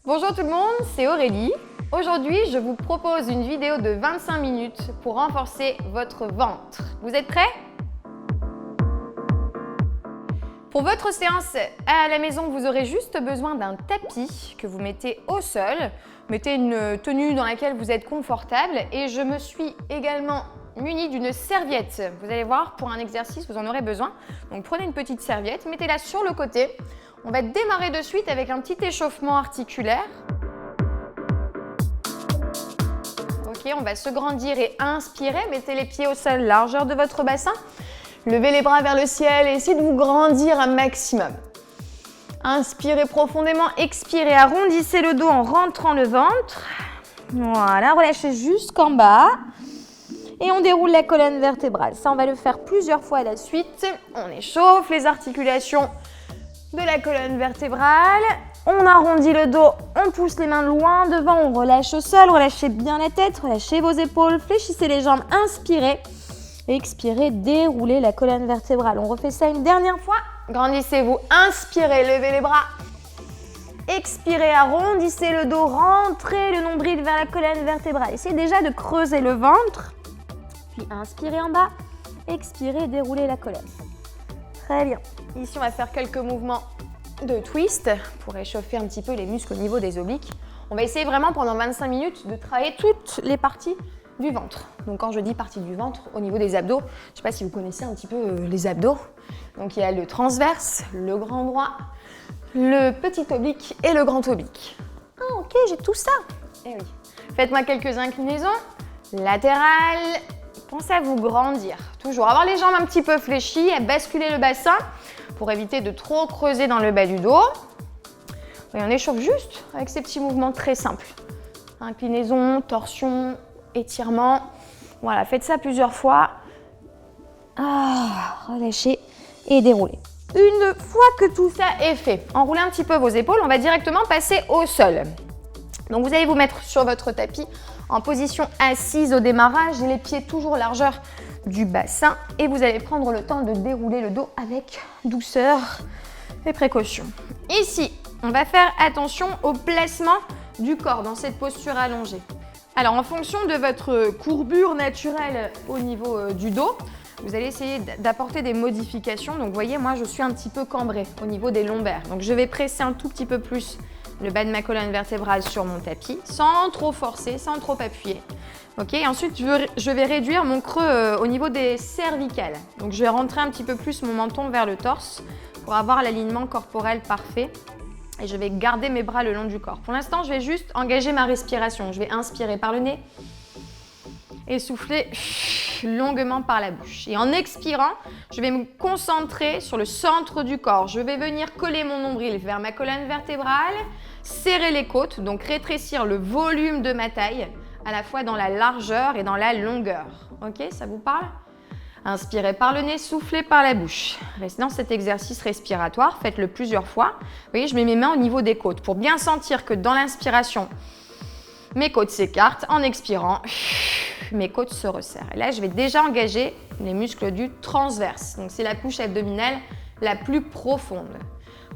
Bonjour tout le monde, c'est Aurélie. Aujourd'hui, je vous propose une vidéo de 25 minutes pour renforcer votre ventre. Vous êtes prêts? Pour votre séance à la maison, vous aurez juste besoin d'un tapis que vous mettez au sol. Mettez une tenue dans laquelle vous êtes confortable et je me suis également munie d'une serviette. Vous allez voir, pour un exercice, vous en aurez besoin. Donc prenez une petite serviette, mettez-la sur le côté. On va démarrer de suite avec un petit échauffement articulaire. Ok, on va se grandir et inspirer. Mettez les pieds au sol, largeur de votre bassin. Levez les bras vers le ciel et essayez de vous grandir un maximum. Inspirez profondément, expirez, arrondissez le dos en rentrant le ventre. Voilà, relâchez jusqu'en bas. Et on déroule la colonne vertébrale. Ça, on va le faire plusieurs fois à la suite. On échauffe les articulations de la colonne vertébrale. On arrondit le dos, on pousse les mains loin devant, on relâche au sol, relâchez bien la tête, relâchez vos épaules, fléchissez les jambes, inspirez. Expirez, déroulez la colonne vertébrale. On refait ça une dernière fois. Grandissez-vous, inspirez, levez les bras. Expirez, arrondissez le dos, rentrez le nombril vers la colonne vertébrale. Essayez déjà de creuser le ventre. Puis inspirez en bas, expirez, déroulez la colonne. Très bien. Ici, on va faire quelques mouvements de twist pour réchauffer un petit peu les muscles au niveau des obliques. On va essayer vraiment pendant 25 minutes de travailler toutes les parties du ventre. Donc quand je dis partie du ventre, au niveau des abdos, je ne sais pas si vous connaissez un petit peu les abdos. Donc il y a le transverse, le grand droit, le petit oblique et le grand oblique. Ah ok, j'ai tout ça. Eh oui. Faites-moi quelques inclinaisons latérales. Pensez à vous grandir. Toujours avoir les jambes un petit peu fléchies, à basculer le bassin pour éviter de trop creuser dans le bas du dos. Et on échauffe juste avec ces petits mouvements très simples. Inclinaison, torsion, étirement. Voilà, faites ça plusieurs fois. Relâchez et déroulez. Une fois que tout ça est fait, enroulez un petit peu vos épaules, on va directement passer au sol. Donc vous allez vous mettre sur votre tapis en position assise au démarrage, les pieds toujours largeur du bassin et vous allez prendre le temps de dérouler le dos avec douceur et précaution. Ici, on va faire attention au placement du corps dans cette posture allongée. Alors en fonction de votre courbure naturelle au niveau du dos, vous allez essayer d'apporter des modifications. Donc vous voyez, moi je suis un petit peu cambrée au niveau des lombaires. Donc je vais presser un tout petit peu plus le bas de ma colonne vertébrale sur mon tapis, sans trop forcer, sans trop appuyer. Ok, ensuite je vais réduire mon creux au niveau des cervicales. Donc je vais rentrer un petit peu plus mon menton vers le torse pour avoir l'alignement corporel parfait. Et je vais garder mes bras le long du corps. Pour l'instant, je vais juste engager ma respiration. Je vais inspirer par le nez et souffler longuement par la bouche. Et en expirant, je vais me concentrer sur le centre du corps. Je vais venir coller mon nombril vers ma colonne vertébrale, serrer les côtes, donc rétrécir le volume de ma taille, à la fois dans la largeur et dans la longueur. Ok, ça vous parle? Inspirez par le nez, soufflez par la bouche. Restez dans cet exercice respiratoire, faites-le plusieurs fois. Vous voyez, je mets mes mains au niveau des côtes pour bien sentir que dans l'inspiration, mes côtes s'écartent. En expirant, mes côtes se resserrent. Et là, je vais déjà engager les muscles du transverse. Donc, c'est la couche abdominale la plus profonde.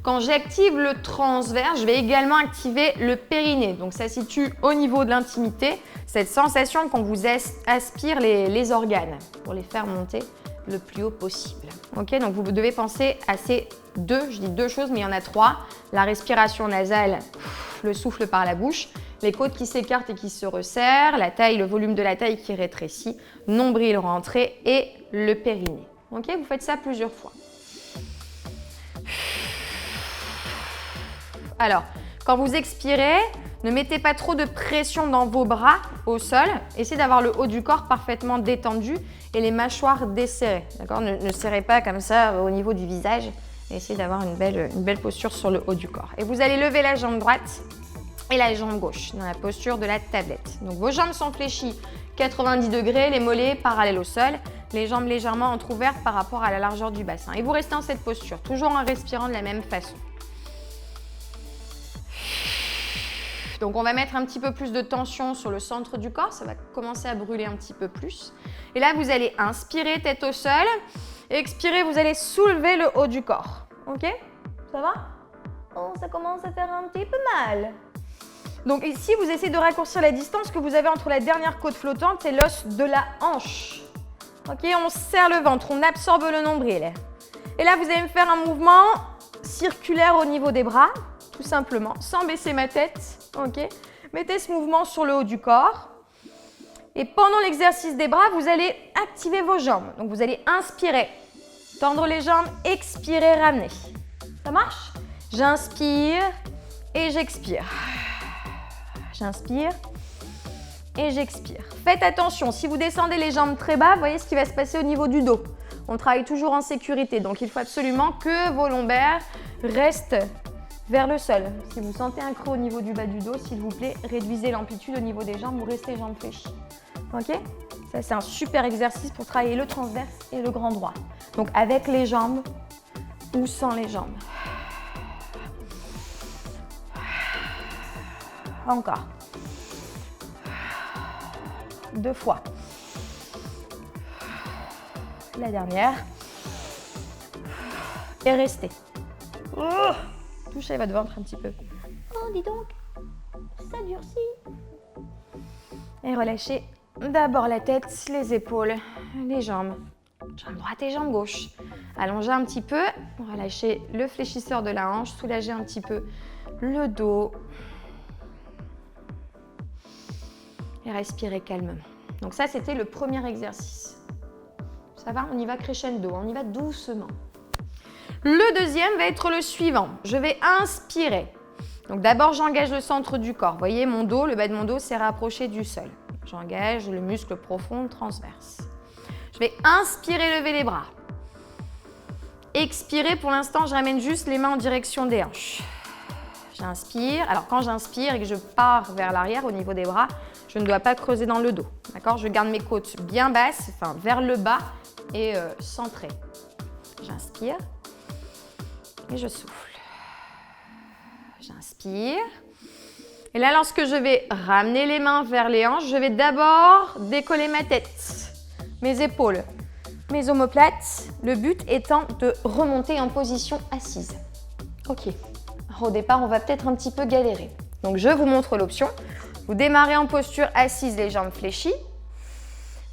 Quand j'active le transverse, je vais également activer le périnée. Donc, ça situe au niveau de l'intimité, cette sensation qu'on vous aspire les organes pour les faire monter le plus haut possible. Ok, donc vous devez penser à ces je dis deux choses, mais il y en a trois. La respiration nasale, le souffle par la bouche, les côtes qui s'écartent et qui se resserrent, la taille, le volume de la taille qui rétrécit, nombril rentré et le périnée. Ok, vous faites ça plusieurs fois. Alors, quand vous expirez, ne mettez pas trop de pression dans vos bras au sol. Essayez d'avoir le haut du corps parfaitement détendu et les mâchoires desserrées. D'accord ? Ne serrez pas comme ça au niveau du visage. Essayez d'avoir une belle posture sur le haut du corps. Et vous allez lever la jambe droite et la jambe gauche dans la posture de la tablette. Donc vos jambes sont fléchies 90 degrés, les mollets parallèles au sol, les jambes légèrement entrouvertes par rapport à la largeur du bassin. Et vous restez en cette posture, toujours en respirant de la même façon. Donc on va mettre un petit peu plus de tension sur le centre du corps, ça va commencer à brûler un petit peu plus. Et là, vous allez inspirer, tête au sol. Expirez, vous allez soulever le haut du corps. Ok? Ça va? Oh, ça commence à faire un petit peu mal. Donc ici, vous essayez de raccourcir la distance que vous avez entre la dernière côte flottante et l'os de la hanche. Ok, on serre le ventre, on absorbe le nombril. Et là, vous allez me faire un mouvement circulaire au niveau des bras, tout simplement, sans baisser ma tête. Ok, mettez ce mouvement sur le haut du corps. Et pendant l'exercice des bras, vous allez activer vos jambes. Donc vous allez inspirer, tendre les jambes, expirer, ramener. Ça marche? J'inspire et j'expire. J'inspire et j'expire. Faites attention, si vous descendez les jambes très bas, voyez ce qui va se passer au niveau du dos. On travaille toujours en sécurité, donc il faut absolument que vos lombaires restent vers le sol. Si vous sentez un creux au niveau du bas du dos, s'il vous plaît, réduisez l'amplitude au niveau des jambes ou restez jambes fléchies. Ok? Ça, c'est un super exercice pour travailler le transverse et le grand droit. Donc avec les jambes ou sans les jambes. Encore. 2 fois. La dernière. Et restez. Touchez votre ventre un petit peu. Oh, dis donc, ça durcit. Et relâchez d'abord la tête, les épaules, les jambes. Jambe droite et jambe gauche. Allongez un petit peu. Relâchez le fléchisseur de la hanche. Soulagez un petit peu le dos. Et respirez calmement. Donc ça, c'était le premier exercice. Ça va? On y va crescendo, on y va doucement. Le deuxième va être le suivant. Je vais inspirer. Donc d'abord, j'engage le centre du corps. Vous voyez, mon dos, le bas de mon dos s'est rapproché du sol. J'engage le muscle profond transverse. Je vais inspirer, lever les bras. Expirer, pour l'instant, je ramène juste les mains en direction des hanches. J'inspire. Alors quand j'inspire et que je pars vers l'arrière au niveau des bras, je ne dois pas creuser dans le dos. D'accord? Je garde mes côtes bien basses, enfin vers le bas et centrées. J'inspire et je souffle. J'inspire. Et là, lorsque je vais ramener les mains vers les hanches, je vais d'abord décoller ma tête, mes épaules, mes omoplates. Le but étant de remonter en position assise. Ok. Alors, au départ, on va peut-être un petit peu galérer. Donc, je vous montre l'option. Vous démarrez en posture assise, les jambes fléchies.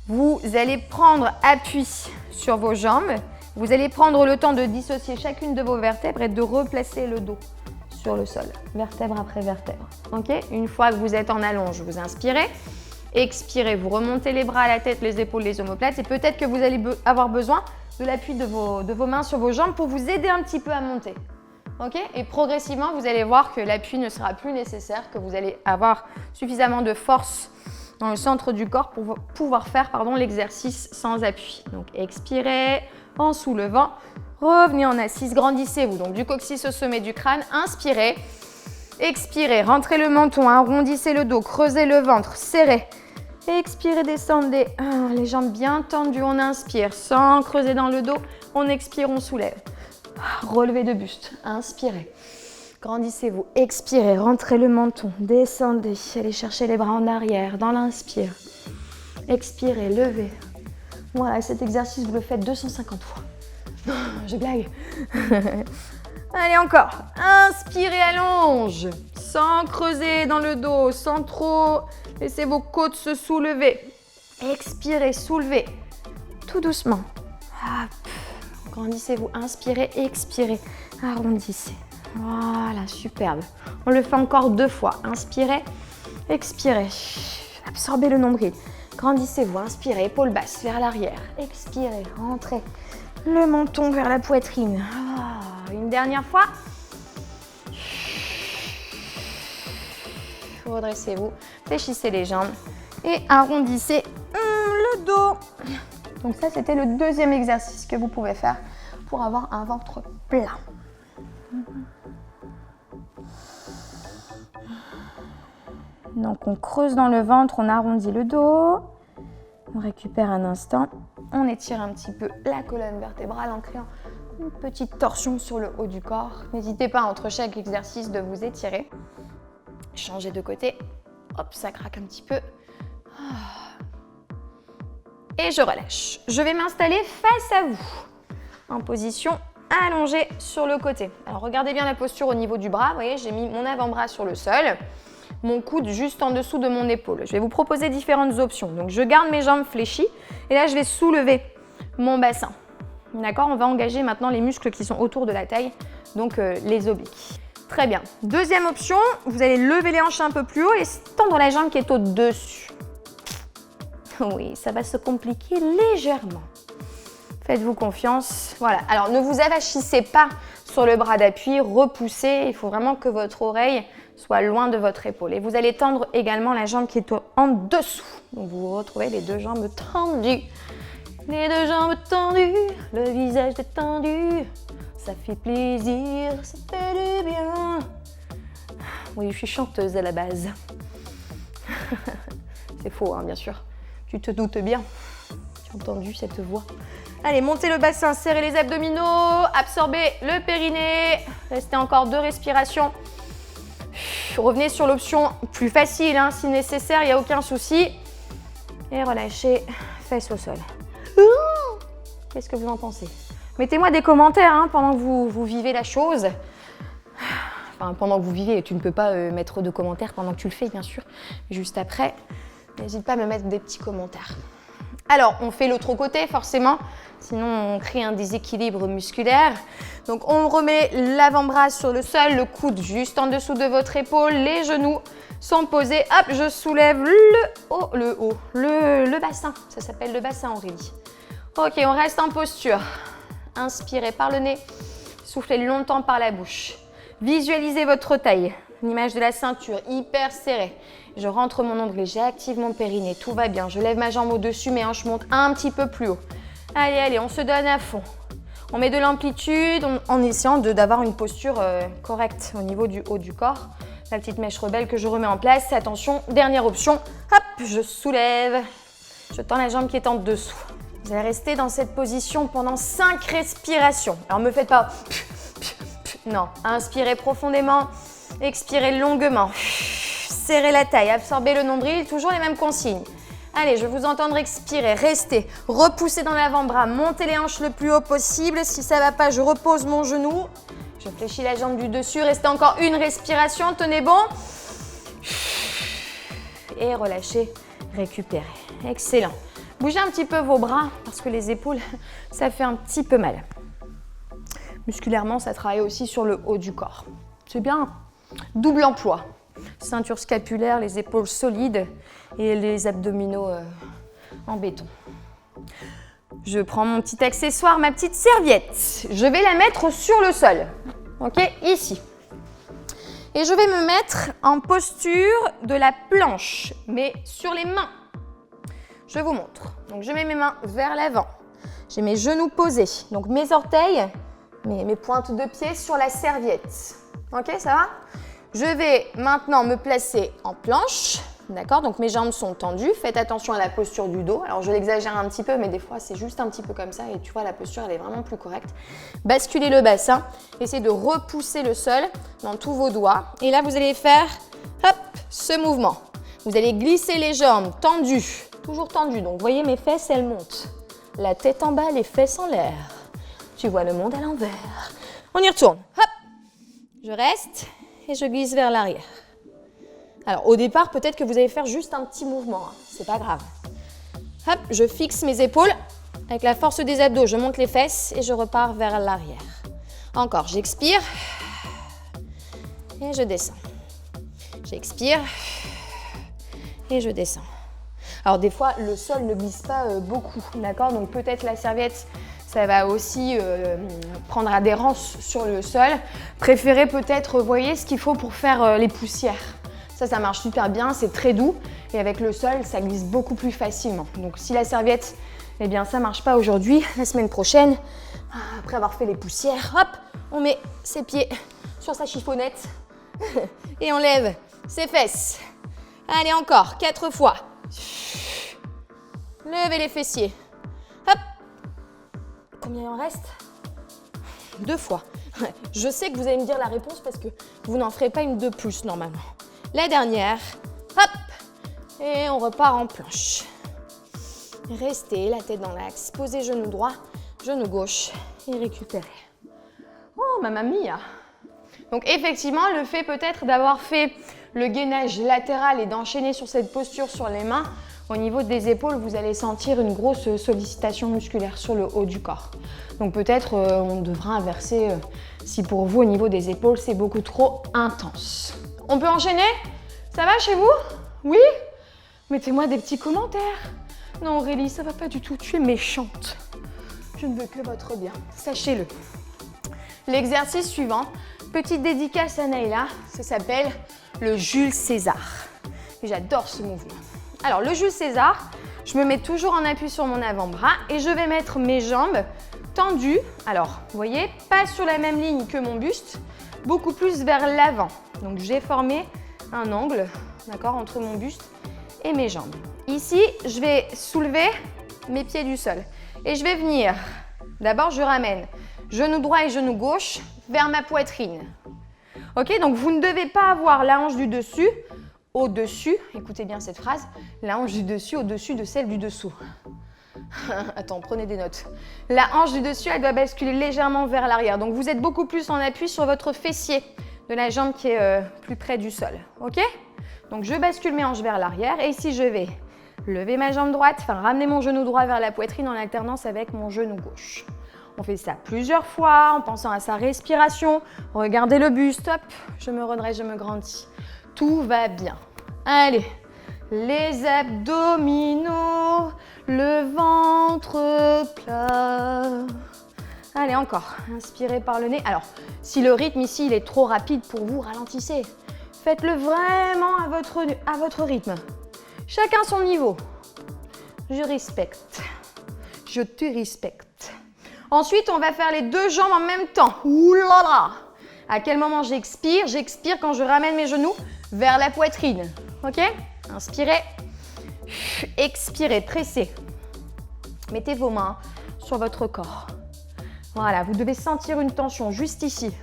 Vous allez prendre appui sur vos jambes. Vous allez prendre le temps de dissocier chacune de vos vertèbres et de replacer le dos sur le sol, vertèbre après vertèbre. Ok? Une fois que vous êtes en allonge, vous inspirez. Expirez, vous remontez les bras, la tête, les épaules, les omoplates. Et peut-être que vous allez avoir besoin de l'appui de vos mains sur vos jambes pour vous aider un petit peu à monter. Okay? Et progressivement, vous allez voir que l'appui ne sera plus nécessaire, que vous allez avoir suffisamment de force dans le centre du corps pour pouvoir faire l'exercice sans appui. Donc, expirez en soulevant, revenez en assise, grandissez-vous. Donc, du coccyx au sommet du crâne, inspirez, expirez, rentrez le menton, arrondissez le dos, creusez le ventre, serrez. Expirez, descendez, les jambes bien tendues, on inspire, sans creuser dans le dos, on expire, on soulève. Relevez de buste, inspirez, grandissez-vous, expirez, rentrez le menton, descendez, allez chercher les bras en arrière, dans l'inspire, expirez, levez. Voilà, cet exercice, vous le faites 250 fois. Je blague. Allez, encore, inspirez, allonge, sans creuser dans le dos, sans trop laisser vos côtes se soulever. Expirez, soulevez, tout doucement. Hop. Grandissez-vous, inspirez, expirez, arrondissez. Voilà, superbe. On le fait encore 2 fois. Inspirez, expirez. Absorbez le nombril. Grandissez-vous, inspirez, épaules basses vers l'arrière. Expirez, rentrez le menton vers la poitrine. Une dernière fois. Redressez-vous, fléchissez les jambes et arrondissez le dos. Donc ça, c'était le deuxième exercice que vous pouvez faire pour avoir un ventre plat. Donc on creuse dans le ventre, on arrondit le dos, on récupère un instant, on étire un petit peu la colonne vertébrale en créant une petite torsion sur le haut du corps. N'hésitez pas entre chaque exercice de vous étirer. Changez de côté, hop, ça craque un petit peu. Et je relâche. Je vais m'installer face à vous, en position allongée sur le côté. Alors regardez bien la posture au niveau du bras. Vous voyez, j'ai mis mon avant-bras sur le sol. mon coude juste en dessous de mon épaule. Je vais vous proposer différentes options. Donc, je garde mes jambes fléchies et là, je vais soulever mon bassin. D'accord? On va engager maintenant les muscles qui sont autour de la taille, donc les obliques. Très bien. Deuxième option, vous allez lever les hanches un peu plus haut et tendre la jambe qui est au-dessus. Oui, ça va se compliquer légèrement. Faites-vous confiance. Voilà. Alors, ne vous avachissez pas sur le bras d'appui, repoussez. Il faut vraiment que votre oreille soit loin de votre épaule. Et vous allez tendre également la jambe qui est en dessous. Donc, vous retrouvez les deux jambes tendues. Les deux jambes tendues, le visage détendu. Ça fait plaisir, ça fait du bien. Oui, je suis chanteuse à la base. C'est faux, hein, bien sûr. Tu te doutes bien. Tu as entendu cette voix? Allez, montez le bassin, serrez les abdominaux, absorbez le périnée. Restez encore 2 respirations. Revenez sur l'option plus facile, hein, si nécessaire, il n'y a aucun souci. Et relâchez, fesses au sol. Qu'est-ce que vous en pensez? Mettez-moi des commentaires hein, pendant que vous vivez la chose. Enfin, pendant que vous vivez, tu ne peux pas mettre de commentaires pendant que tu le fais, bien sûr. Juste après, n'hésite pas à me mettre des petits commentaires. Alors, on fait l'autre côté, forcément. Sinon, on crée un déséquilibre musculaire. Donc, on remet l'avant-bras sur le sol, le coude juste en dessous de votre épaule, les genoux sont posés. Hop, je soulève le bassin. Ça s'appelle le bassin, Aurélie. Ok, on reste en posture. Inspirez par le nez, soufflez longtemps par la bouche. Visualisez votre taille, une image de la ceinture hyper serrée. Je rentre mon nombril, j'active mon périnée, tout va bien. Je lève ma jambe au-dessus, mes hanches montent un petit peu plus haut. Allez, allez, on se donne à fond. On met de l'amplitude en essayant d'avoir une posture correcte au niveau du haut du corps. La petite mèche rebelle que je remets en place. Attention, dernière option. Hop, je soulève. Je tends la jambe qui est en dessous. Vous allez rester dans cette position pendant 5 respirations. Alors, ne me faites pas... Non, inspirez profondément, expirez longuement. Serrez la taille, absorbez le nombril, toujours les mêmes consignes. Allez, je vous entendre expirer, restez, repoussez dans l'avant-bras, montez les hanches le plus haut possible. Si ça ne va pas, je repose mon genou. Je fléchis la jambe du dessus, restez encore une respiration, tenez bon. Et relâchez, récupérez. Excellent. Bougez un petit peu vos bras parce que les épaules, ça fait un petit peu mal. Musculairement, ça travaille aussi sur le haut du corps. C'est bien. Double emploi. Ceinture scapulaire, les épaules solides et les abdominaux en béton. Je prends mon petit accessoire, ma petite serviette. Je vais la mettre sur le sol. Ok, ici. Et je vais me mettre en posture de la planche, mais sur les mains. Je vous montre. Donc, je mets mes mains vers l'avant. J'ai mes genoux posés. Donc, mes orteils, mes pointes de pied sur la serviette. Ok, ça va? Je vais maintenant me placer en planche. D'accord? Donc, mes jambes sont tendues. Faites attention à la posture du dos. Alors, je l'exagère un petit peu, mais des fois, c'est juste un petit peu comme ça. Et tu vois, la posture, elle est vraiment plus correcte. Basculez le bassin. Essayez de repousser le sol dans tous vos doigts. Et là, vous allez faire, hop, ce mouvement. Vous allez glisser les jambes tendues. Toujours tendues. Donc, vous voyez, mes fesses, elles montent. La tête en bas, les fesses en l'air. Tu vois le monde à l'envers. On y retourne. Hop. Je reste et je glisse vers l'arrière. Alors, au départ, peut-être que vous allez faire juste un petit mouvement. Hein. C'est pas grave. Hop, je fixe mes épaules. Avec la force des abdos, je monte les fesses et je repars vers l'arrière. Encore, j'expire et je descends. J'expire et je descends. Alors, des fois, le sol ne glisse pas beaucoup, d'accord? Donc, peut-être la serviette, ça va aussi prendre adhérence sur le sol. Préférez peut-être, voyez ce qu'il faut pour faire les poussières. Ça marche super bien, c'est très doux. Et avec le sol, ça glisse beaucoup plus facilement. Donc, si la serviette, eh bien, ça ne marche pas aujourd'hui, la semaine prochaine, après avoir fait les poussières, hop, on met ses pieds sur sa chiffonnette et on lève ses fesses. Allez, encore, 4 fois. Levez les fessiers. Hop. Combien il en reste? 2 fois. Je sais que vous allez me dire la réponse parce que vous n'en ferez pas une de plus normalement. La dernière. Hop. Et on repart en planche. Restez la tête dans l'axe. Posez genou droit, genou gauche et récupérez. Oh, mamma mia. Donc effectivement, le fait peut-être d'avoir fait le gainage latéral et d'enchaîner sur cette posture sur les mains, au niveau des épaules, vous allez sentir une grosse sollicitation musculaire sur le haut du corps. Donc peut-être on devra inverser si pour vous au niveau des épaules c'est beaucoup trop intense. On peut enchaîner? Ça va chez vous? Oui? Mettez-moi des petits commentaires. Non Aurélie, ça va pas du tout, tu es méchante. Je ne veux que votre bien, sachez-le. L'exercice suivant, petite dédicace à Naïla, ça s'appelle le Jules César. Et j'adore ce mouvement. Alors le Jules César, je me mets toujours en appui sur mon avant-bras et je vais mettre mes jambes tendues. Alors, vous voyez, pas sur la même ligne que mon buste, beaucoup plus vers l'avant. Donc j'ai formé un angle, d'accord, entre mon buste et mes jambes. Ici, je vais soulever mes pieds du sol et je vais venir. D'abord, je ramène genou droit et genou gauche vers ma poitrine. Ok, donc vous ne devez pas avoir la hanche du dessus au-dessus, écoutez bien cette phrase, la hanche du dessus au-dessus de celle du dessous. Attends, prenez des notes. La hanche du dessus, elle doit basculer légèrement vers l'arrière. Donc vous êtes beaucoup plus en appui sur votre fessier de la jambe qui est plus près du sol. Ok? Donc je bascule mes hanches vers l'arrière et ici je vais lever ma jambe droite, enfin ramener mon genou droit vers la poitrine en alternance avec mon genou gauche. On fait ça plusieurs fois en pensant à sa respiration. Regardez le buste, hop, je me redresse, je me grandis. Tout va bien. Allez, les abdominaux, le ventre plat. Allez, encore. Inspirez par le nez. Alors, si le rythme ici il est trop rapide pour vous, ralentissez. Faites-le vraiment à votre rythme. Chacun son niveau. Je respecte. Je te respecte. Ensuite, on va faire les deux jambes en même temps. Ouh là là! À quel moment j'expire? J'expire quand je ramène mes genoux vers la poitrine. Ok? Inspirez. Expirez, pressez. Mettez vos mains sur votre corps. Voilà, vous devez sentir une tension juste ici.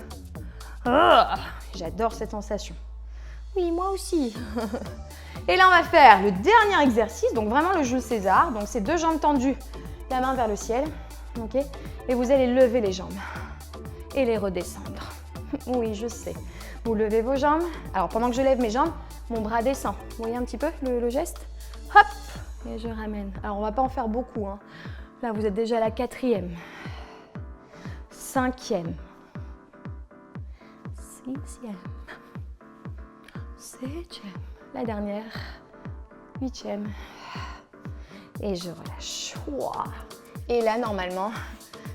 Oh, j'adore cette sensation. Oui, moi aussi. Et là, on va faire le dernier exercice, donc vraiment le Jules César. Donc, c'est deux jambes tendues, la main vers le ciel. Ok? Et vous allez lever les jambes et les redescendre. Oui, je sais. Vous levez vos jambes. Alors, pendant que je lève mes jambes, mon bras descend. Vous voyez un petit peu le geste? Hop! Et je ramène. Alors, on ne va pas en faire beaucoup. Hein. Là, vous êtes déjà à la 4e. 5e. 6e. 7e. La dernière. 8e. Et je relâche. Wow. Et là, normalement,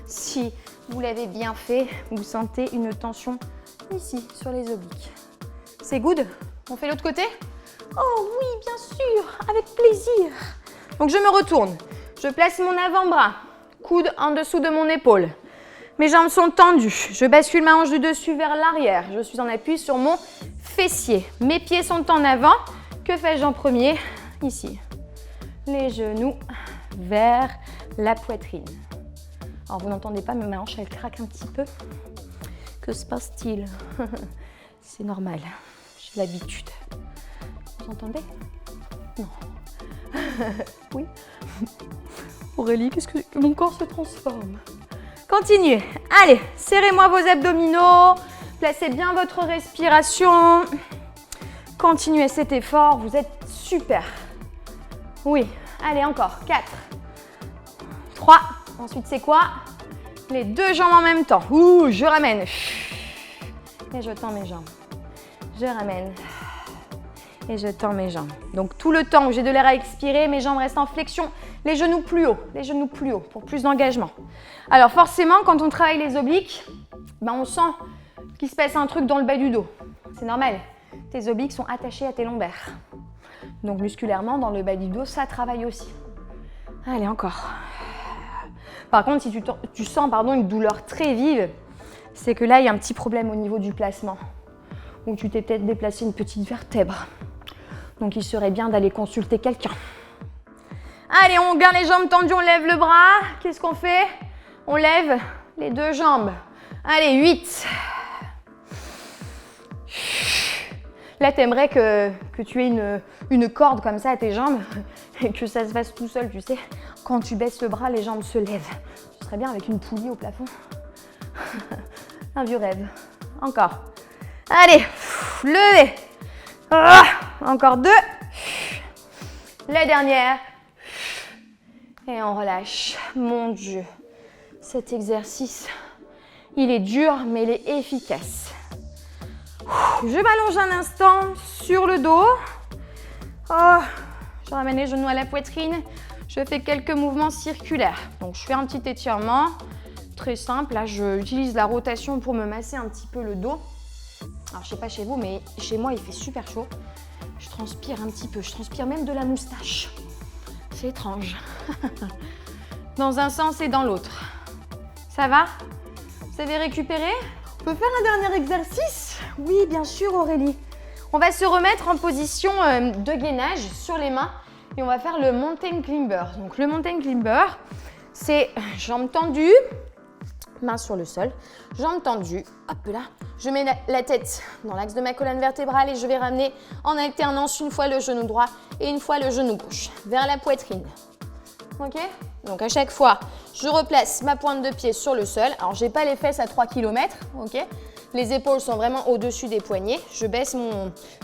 si vous l'avez bien fait, vous sentez une tension ici, sur les obliques. C'est good? On fait l'autre côté? Oh oui, bien sûr, avec plaisir. Donc, je me retourne. Je place mon avant-bras, coude en dessous de mon épaule. Mes jambes sont tendues. Je bascule ma hanche du dessus vers l'arrière. Je suis en appui sur mon fessier. Mes pieds sont en avant. Que fais-je en premier? Ici. Les genoux vers la poitrine. Alors, vous n'entendez pas, mais ma hanche, elle craque un petit peu. Que se passe-t-il? C'est normal. J'ai l'habitude. Vous entendez? Non. Oui. Aurélie, qu'est-ce que mon corps se transforme? Continuez. Allez, serrez-moi vos abdominaux. Placez bien votre respiration. Continuez cet effort. Vous êtes super. Oui. Allez, encore. 4. 3. Ensuite, c'est quoi? Les deux jambes en même temps. Ouh, je ramène. Et je tends mes jambes. Je ramène. Et je tends mes jambes. Donc, tout le temps où j'ai de l'air à expirer, mes jambes restent en flexion. Les genoux plus haut. Les genoux plus haut pour plus d'engagement. Alors, forcément, quand on travaille les obliques, ben, on sent qu'il se passe un truc dans le bas du dos. C'est normal. Tes obliques sont attachés à tes lombaires. Donc, musculairement, dans le bas du dos, ça travaille aussi. Allez, encore. Par contre, si tu sens une douleur très vive, c'est que là, il y a un petit problème au niveau du placement. Ou tu t'es peut-être déplacé une petite vertèbre. Donc, il serait bien d'aller consulter quelqu'un. Allez, on garde les jambes tendues, on lève le bras. Qu'est-ce qu'on fait? On lève les deux jambes. Allez, 8. Là, tu aimerais que tu aies une corde comme ça à tes jambes et que ça se fasse tout seul, tu sais. Quand tu baisses le bras, les jambes se lèvent. Ce serait bien avec une poulie au plafond. Un vieux rêve. Encore. Allez, levez. Ah, encore 2. La dernière. Et on relâche. Mon Dieu, cet exercice, il est dur, mais il est efficace. Je m'allonge un instant sur le dos. Oh, je ramène les genoux à la poitrine. Je fais quelques mouvements circulaires. Donc, je fais un petit étirement très simple. Là, j'utilise la rotation pour me masser un petit peu le dos. Alors, je sais pas chez vous, mais chez moi, il fait super chaud. Je transpire un petit peu. Je transpire même de la moustache. C'est étrange. Dans un sens et dans l'autre. Ça va? Vous avez récupéré? On peut faire un dernier exercice? Oui, bien sûr, Aurélie. On va se remettre en position de gainage sur les mains et on va faire le mountain climber. Donc, le mountain climber, c'est jambes tendues, mains sur le sol, jambes tendues, hop là. Je mets la tête dans l'axe de ma colonne vertébrale et je vais ramener en alternance une fois le genou droit et une fois le genou gauche vers la poitrine. Ok? Donc à chaque fois, je replace ma pointe de pied sur le sol. Alors, je n'ai pas les fesses à 3 km, ok? Les épaules sont vraiment au-dessus des poignets. Je baisse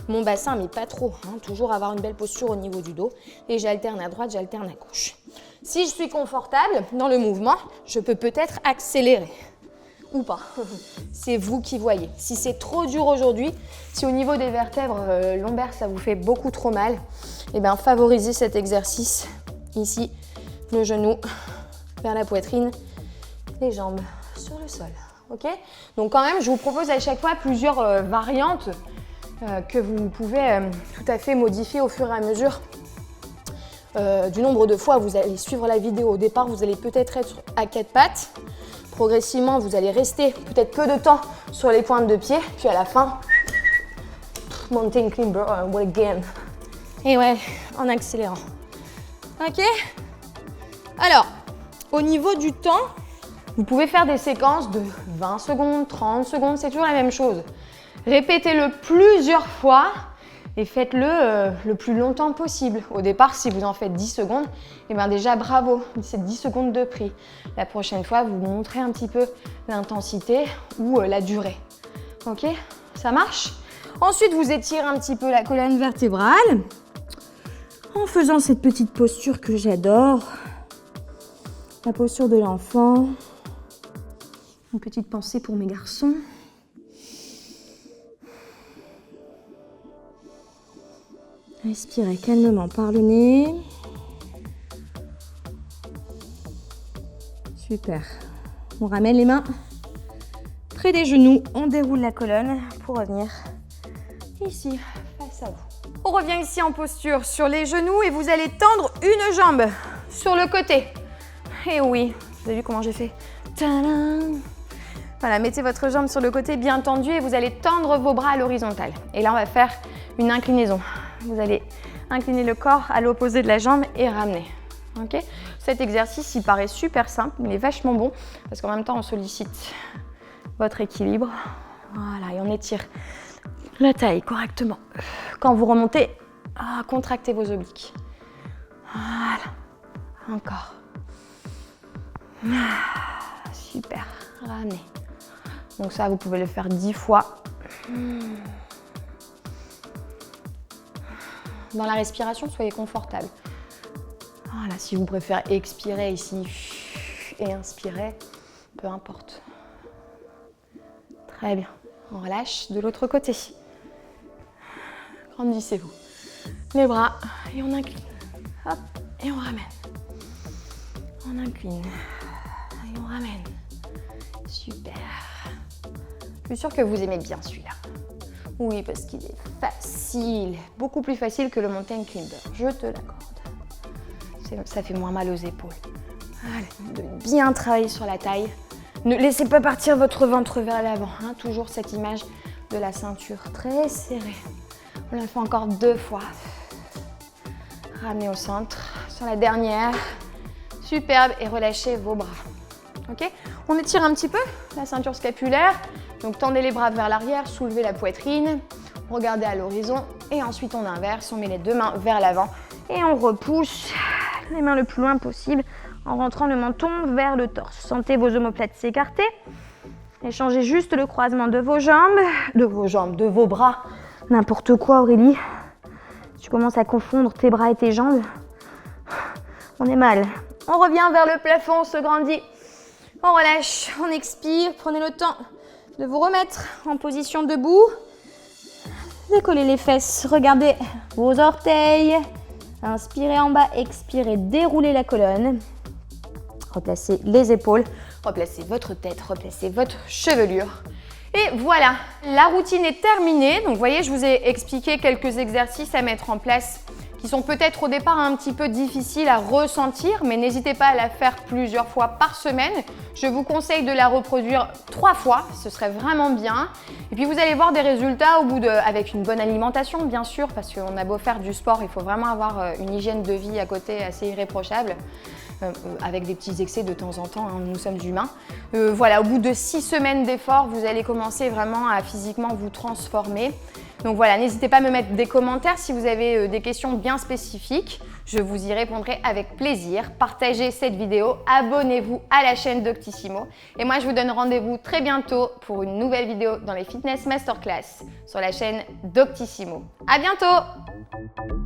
mon bassin, mais pas trop. Hein, toujours avoir une belle posture au niveau du dos. Et j'alterne à droite, j'alterne à gauche. Si je suis confortable dans le mouvement, je peux peut-être accélérer. Ou pas. C'est vous qui voyez. Si c'est trop dur aujourd'hui, si au niveau des vertèbres lombaires, ça vous fait beaucoup trop mal, eh bien, favorisez cet exercice. Ici, le genou vers la poitrine, les jambes sur le sol. Ok? Donc quand même, je vous propose à chaque fois plusieurs variantes que vous pouvez tout à fait modifier au fur et à mesure du nombre de fois vous allez suivre la vidéo. Au départ, vous allez peut-être être à 4 pattes. Progressivement, vous allez rester peut-être peu de temps sur les pointes de pied. Puis à la fin, mountain climber again. Et ouais, en accélérant. Ok? Alors, au niveau du temps, vous pouvez faire des séquences de 20 secondes, 30 secondes, c'est toujours la même chose. Répétez-le plusieurs fois et faites-le le plus longtemps possible. Au départ, si vous en faites 10 secondes, eh bien déjà bravo, c'est 10 secondes de prix. La prochaine fois, vous montrez un petit peu l'intensité ou la durée. Ok? Ça marche? Ensuite, vous étirez un petit peu la colonne vertébrale en faisant cette petite posture que j'adore. La posture de l'enfant. Une petite pensée pour mes garçons. Respirez calmement par le nez. Super. On ramène les mains près des genoux. On déroule la colonne pour revenir ici, face à vous. On revient ici en posture sur les genoux et vous allez tendre une jambe sur le côté. Et oui, vous avez vu comment j'ai fait? Tadam! Voilà, mettez votre jambe sur le côté bien tendue et vous allez tendre vos bras à l'horizontale. Et là, on va faire une inclinaison. Vous allez incliner le corps à l'opposé de la jambe et ramener. Okay? Cet exercice, il paraît super simple, mais il est vachement bon parce qu'en même temps, on sollicite votre équilibre. Voilà, et on étire la taille correctement. Quand vous remontez, contractez vos obliques. Voilà, encore. Super, ramenez. Donc ça, vous pouvez le faire 10 fois. Dans la respiration, soyez confortable. Voilà, si vous préférez expirer ici et inspirer, peu importe. Très bien. On relâche de l'autre côté. Grandissez-vous. Les bras et on incline. Hop, et on ramène. On incline. Et on ramène. Super. Je suis sûre que vous aimez bien celui-là. Oui, parce qu'il est facile. Beaucoup plus facile que le mountain climber. Je te l'accorde. Ça fait moins mal aux épaules. Allez, de bien travailler sur la taille. Ne laissez pas partir votre ventre vers l'avant. Hein, toujours cette image de la ceinture très serrée. On la fait encore 2 fois. Ramenez au centre. Sur la dernière. Superbe. Et relâchez vos bras. Ok? On étire un petit peu la ceinture scapulaire. Donc tendez les bras vers l'arrière, soulevez la poitrine. Regardez à l'horizon. Et ensuite on inverse. On met les 2 mains vers l'avant. Et on repousse les mains le plus loin possible en rentrant le menton vers le torse. Sentez vos omoplates s'écarter. Et changez juste le croisement de vos jambes, de vos bras N'importe quoi, Aurélie. Tu commences à confondre tes bras et tes jambes. On est mal. On revient vers le plafond, on se grandit. On relâche, on expire. Prenez le temps de vous remettre en position debout. Décollez les fesses, regardez vos orteils. Inspirez en bas, expirez, déroulez la colonne. Replacez les épaules, replacez votre tête, replacez votre chevelure. Et voilà, la routine est terminée. Donc vous voyez, je vous ai expliqué quelques exercices à mettre en place qui sont peut-être au départ un petit peu difficiles à ressentir, mais n'hésitez pas à la faire plusieurs fois par semaine. Je vous conseille de la reproduire 3 fois, ce serait vraiment bien. Et puis vous allez voir des résultats avec une bonne alimentation bien sûr, parce qu'on a beau faire du sport, il faut vraiment avoir une hygiène de vie à côté assez irréprochable. Avec des petits excès de temps en temps, hein, nous sommes humains. Voilà, au bout de 6 semaines d'effort, vous allez commencer vraiment à physiquement vous transformer. Donc voilà, n'hésitez pas à me mettre des commentaires si vous avez des questions bien spécifiques. Je vous y répondrai avec plaisir. Partagez cette vidéo, abonnez-vous à la chaîne Doctissimo. Et moi, je vous donne rendez-vous très bientôt pour une nouvelle vidéo dans les Fitness Masterclass sur la chaîne Doctissimo. À bientôt!